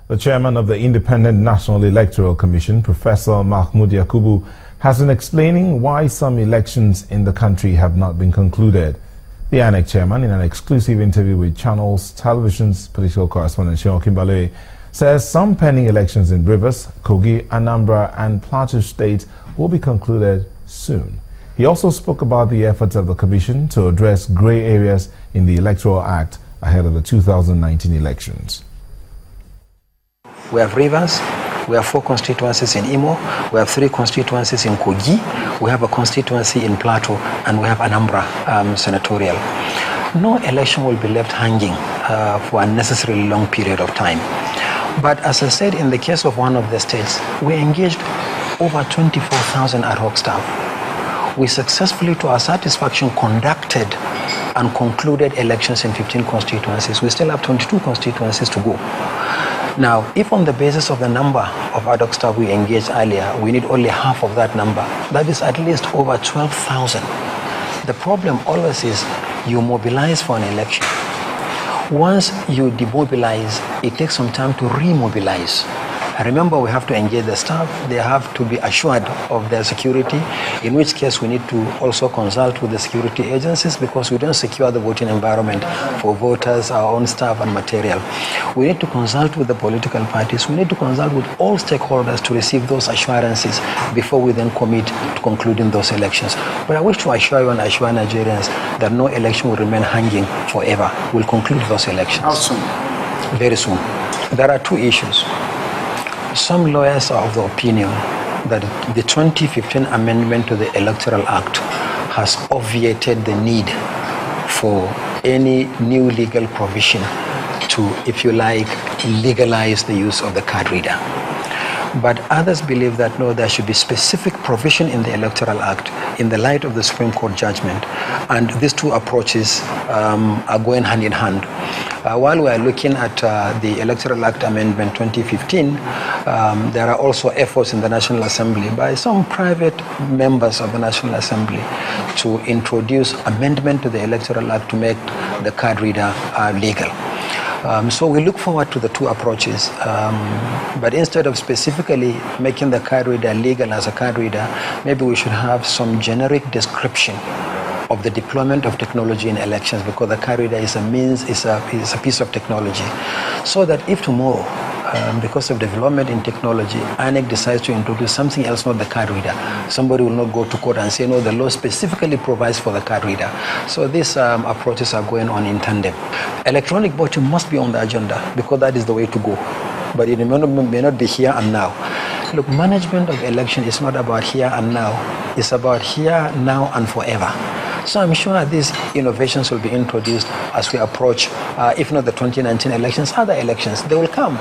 The chairman of the Independent National Electoral Commission, Professor Mahmoud Yakubu, has been explaining why some elections in the country have not been concluded. The INEC chairman, in an exclusive interview with Channels Television's political correspondent Sean Kimbale, says some pending elections in Rivers, Kogi, Anambra and Plateau State will be concluded soon. He also spoke about the efforts of the Commission to address grey areas in the Electoral Act ahead of the 2019 elections. We have Rivers, we have 4 constituencies in Imo, we have 3 constituencies in Kogi, we have a constituency in Plateau, and we have Anambra senatorial. No election will be left hanging for a necessarily long period of time. But as I said, in the case of one of the states, we engaged over 24,000 ad hoc staff. We successfully, to our satisfaction, conducted and concluded elections in 15 constituencies. We still have 22 constituencies to go. Now, if on the basis of the number of ad hoc staff we engaged earlier, we need only half of that number, that is at least over 12,000. The problem always is you mobilize for an election. Once you demobilize, it takes some time to remobilize. Remember, we have to engage the staff. They have to be assured of their security, in which case we need to also consult with the security agencies because we don't secure the voting environment for voters, our own staff and material. We need to consult with the political parties. We need to consult with all stakeholders to receive those assurances before we then commit to concluding those elections. But I wish to assure you and assure Nigerians that no election will remain hanging forever. We'll conclude those elections. How soon? Very soon. There are 2 issues. Some lawyers are of the opinion that the 2015 amendment to the Electoral Act has obviated the need for any new legal provision to, if you like, legalize the use of the card reader. But others believe that no, there should be specific provision in the Electoral Act in the light of the Supreme Court judgment. And these 2 approaches are going hand in hand. While we are looking at the Electoral Act Amendment 2015, there are also efforts in the National Assembly by some private members of the National Assembly to introduce amendment to the Electoral Act to make the card reader legal. So we look forward to the 2 approaches, but instead of specifically making the card reader legal as a card reader, maybe we should have some generic description of the deployment of technology in elections, because the card reader is a piece of technology, so that if tomorrow, because of development in technology, INEC decides to introduce something else, not the card reader, somebody will not go to court and say, no, the law specifically provides for the card reader. So these approaches are going on in tandem. Electronic voting must be on the agenda, because that is the way to go. But it may not be here and now. Look, management of election is not about here and now. It's about here, now, and forever. So I'm sure these innovations will be introduced as we approach, if not the 2019 elections, other elections, they will come.